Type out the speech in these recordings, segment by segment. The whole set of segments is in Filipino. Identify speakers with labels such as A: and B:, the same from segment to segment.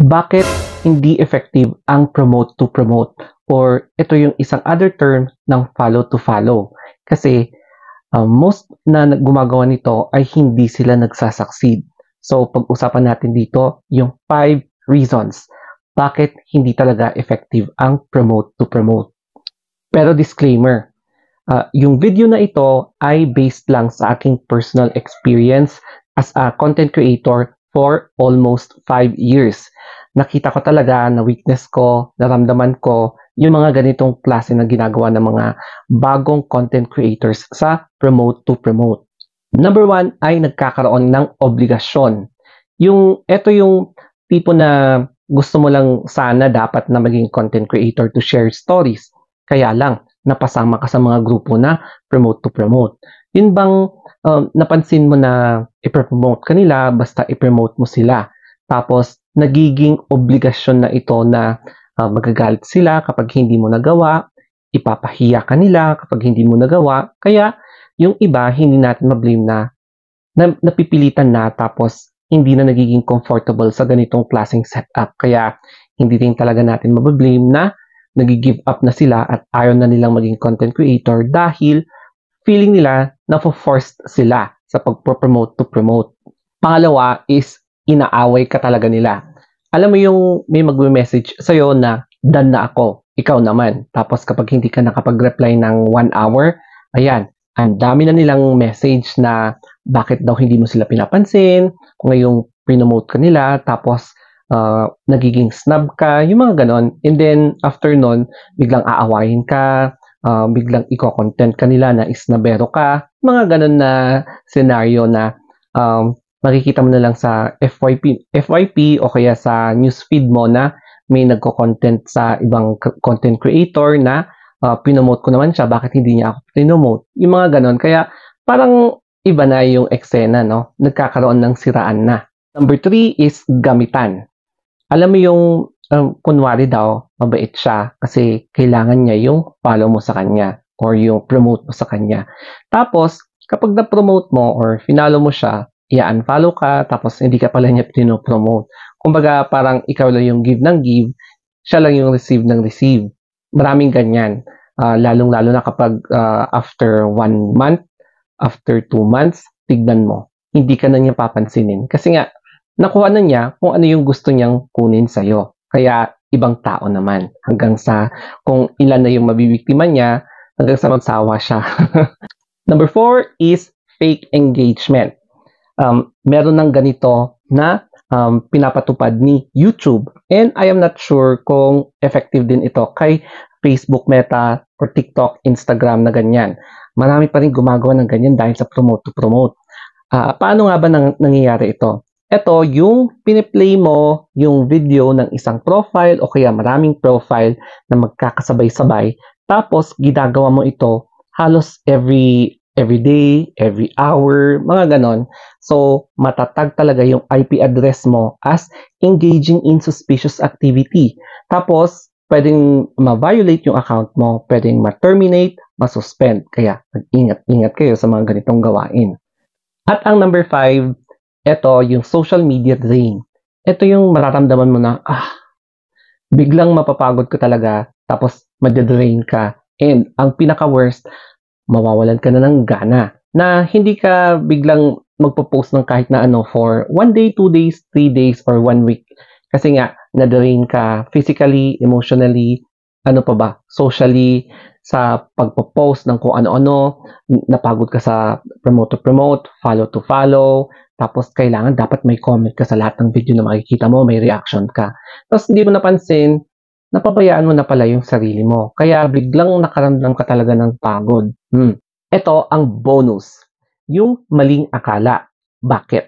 A: Bakit hindi effective ang promote to promote? Or ito yung isang other term ng follow to follow. Kasi most na gumagawa nito ay hindi sila nagsasucceed. So pag-usapan natin dito yung 5 reasons bakit hindi talaga effective ang promote to promote. Pero disclaimer, yung video na ito ay based lang sa aking personal experience as a content creator for almost 5 years. Nakita ko talaga na weakness ko, naramdaman ko yung mga ganitong klase na ginagawa ng mga bagong content creators sa promote to promote. Number one ay nagkakaroon ng obligasyon. Ito yung tipo na gusto mo lang sana dapat na maging content creator to share stories. Kaya lang, napasama ka sa mga grupo na promote to promote. Yun bang napansin mo na i-promote ka nila basta i-promote mo sila. Tapos, nagiging obligasyon na ito na magagalit sila kapag hindi mo nagawa, ipapahiya ka nila kapag hindi mo nagawa. Kaya, yung iba, hindi natin ma-blame na napipilitan na tapos hindi na nagiging comfortable sa ganitong klaseng setup. Kaya hindi din talaga natin mabablame na nag-give up na sila at ayaw na nilang maging content creator dahil feeling nila na forced sila sa pag-promote to promote. Pangalawa is inaaway ka talaga nila. Alam mo yung may magme-message sa'yo na done na ako, ikaw naman. Tapos kapag hindi ka nakapag-reply ng 1 hour, ayan, ang dami na nilang message na bakit daw hindi mo sila pinapansin, kung ngayong pinomote ka nila, tapos nagiging snub ka, yung mga ganon. And then, after nun, biglang aawayin ka, biglang i-content ka nila na isnabero ka, mga ganon na scenario na makikita mo na lang sa FYP o kaya sa newsfeed mo na may nagko-content sa ibang content creator na pinomote ko naman siya, bakit hindi niya ako pinomote? Yung mga ganon. Kaya parang iba na yung eksena, no? Nagkakaroon ng siraan na. Number 3 is gamitan. Alam mo yung kunwari daw, mabait siya kasi kailangan niya yung follow mo sa kanya or yung promote mo sa kanya. Tapos, kapag na-promote mo or finalo mo siya, i-unfollow ka, tapos hindi ka pala niya pinopromote. Kumbaga, parang ikaw lang yung give ng give, siya lang yung receive ng receive. Maraming ganyan. Lalong-lalo na kapag after 1 month, after 2 months, tignan mo. Hindi ka na niya papansinin. Kasi nga, nakuha na niya kung ano yung gusto niyang kunin sa'yo. Kaya, ibang tao naman. Hanggang sa kung ilan na yung mabibiktima niya, hanggang sa magsawa siya. Number 4 is fake engagement. Meron ng ganito na pinapatupad ni YouTube. And I am not sure kung effective din ito kay Facebook Meta or TikTok, Instagram na ganyan. Marami pa rin gumagawa ng ganyan dahil sa promote to promote. Paano nga ba nangyayari ito? Ito, yung piniplay mo yung video ng isang profile o kaya maraming profile na magkakasabay-sabay. Tapos, ginagawa mo ito halos every day, every hour, mga ganon. So, matatag talaga yung IP address mo as engaging in suspicious activity. Tapos, pwedeng ma-violate yung account mo, pwedeng ma-terminate, ma-suspend. Kaya, mag-ingat-ingat kayo sa mga ganitong gawain. At ang number 5, ito yung social media drain. Ito yung mararamdaman mo na, biglang mapapagod ka talaga, tapos madadrain ka. And ang pinaka-worst, mawawalan ka na ng gana na hindi ka biglang magpo-post ng kahit na ano for 1 day, 2 days, 3 days, or 1 week. Kasi nga, na-drain ka physically, emotionally, ano pa ba, socially, sa pagpo-post ng kung ano-ano, napagod ka sa promote to promote, follow to follow, tapos kailangan dapat may comment ka sa lahat ng video na makikita mo, may reaction ka. Tapos hindi mo napansin, napabayaan mo na pala yung sarili mo. Kaya biglang nakaramdam ka talaga ng pagod. Ito ang bonus, yung maling akala. Bakit?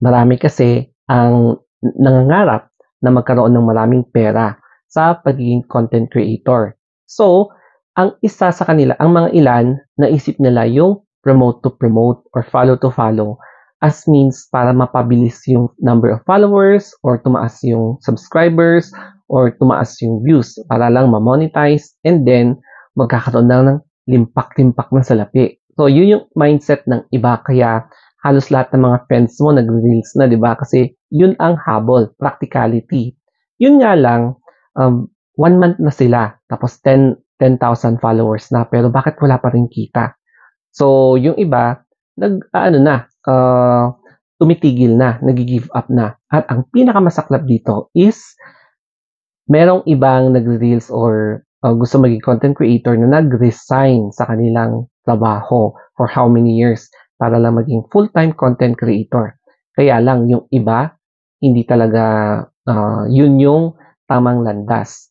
A: Marami kasi ang nangangarap na magkaroon ng maraming pera sa pagiging content creator. So, ang isa sa kanila, ang mga ilan, naisip nila yung promote to promote or follow to follow as means para mapabilis yung number of followers or tumaas yung subscribers or tumaas yung views para lang ma-monetize and then magkakaroon lang ng limpak-limpak na salapi. So, yun yung mindset ng iba. Kaya halos lahat ng mga friends mo nag-reels na, di ba? Kasi yun ang habol, practicality. Yun nga lang, 1 month na sila, tapos 10,000 followers na, pero bakit wala pa rin kita? So, yung iba, nag-aano na, tumitigil na, nagi-give up na. At ang pinakamasaklap dito is merong ibang nagre-reels or gusto maging content creator na nag-resign sa kanilang trabaho for how many years para lang maging full-time content creator. Kaya lang yung iba, hindi talaga yun yung tamang landas.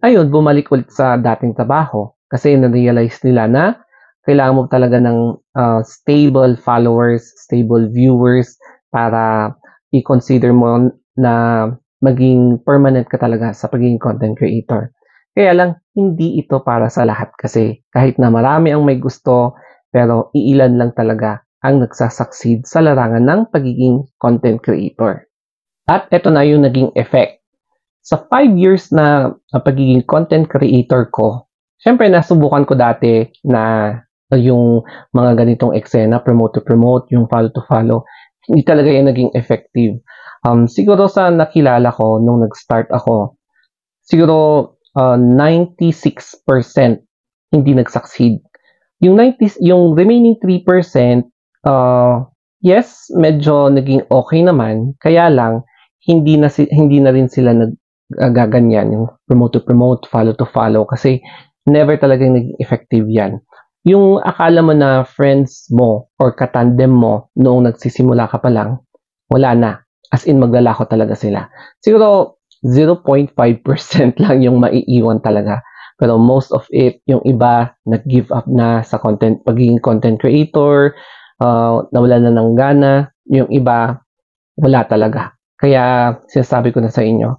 A: Ayun, bumalik ulit sa dating trabaho kasi na-realize nila na kailangan mo talaga ng stable followers, stable viewers para i-consider mo na maging permanent ka talaga sa pagiging content creator. Kaya lang, hindi ito para sa lahat kasi kahit na marami ang may gusto, pero iilan lang talaga ang nagsasucceed sa larangan ng pagiging content creator. At ito na yung naging effect. Sa 5 years na pagiging content creator ko, syempre nasubukan ko dati na yung mga ganitong eksena, promote to promote, yung follow to follow, hindi talaga yung naging effective. Siguro sa nakilala ko nung nag-start ako, siguro 96% hindi nag-succeed. Yung remaining 3%, yes, medyo naging okay naman, kaya lang hindi na rin sila gaganyan, yung promote to promote, follow to follow, kasi never talagang naging effective yan. Yung akala mo na friends mo or katandem mo noong nagsisimula ka pa lang, wala na. As in, maglalako talaga sila. Siguro 0.5% lang yung maiiwan talaga. Pero most of it, yung iba, nag-give up na sa pagiging content creator, nawala na ng gana. Yung iba, wala talaga. Kaya sinasabi ko na sa inyo,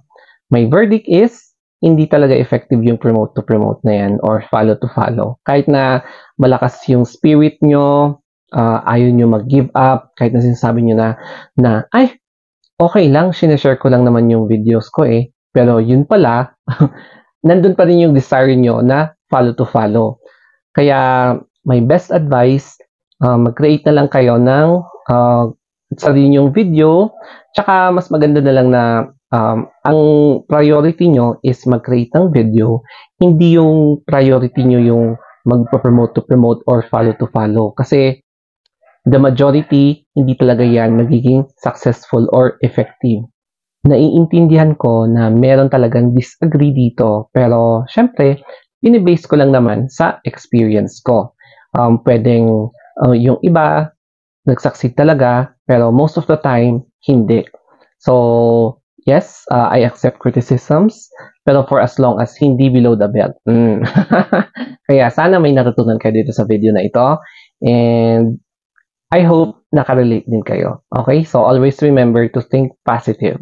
A: my verdict is, hindi talaga effective yung promote to promote na yan or follow to follow. Kahit na malakas yung spirit nyo, ayaw nyo mag-give up, kahit na sinasabi nyo na ay, okay lang, sineshare ko lang naman yung videos ko eh. Pero yun pala, nandun pa rin yung desire nyo na follow to follow. Kaya my best advice, mag-create na lang kayo ng sarili yung video. Tsaka mas maganda na lang na ang priority nyo is mag-create ng video. Hindi yung priority nyo yung mag-promote to promote or follow to follow. Kasi the majority, hindi talaga yan magiging successful or effective. Naiintindihan ko na meron talagang disagree dito, pero syempre, binibase ko lang naman sa experience ko. Pwedeng yung iba, nag-succeed talaga, pero most of the time, hindi. So, yes, I accept criticisms, pero for as long as hindi below the belt. Kaya sana may natutunan kayo dito sa video na ito. And I hope nakarelate din kayo. Okay? So always remember to think positive.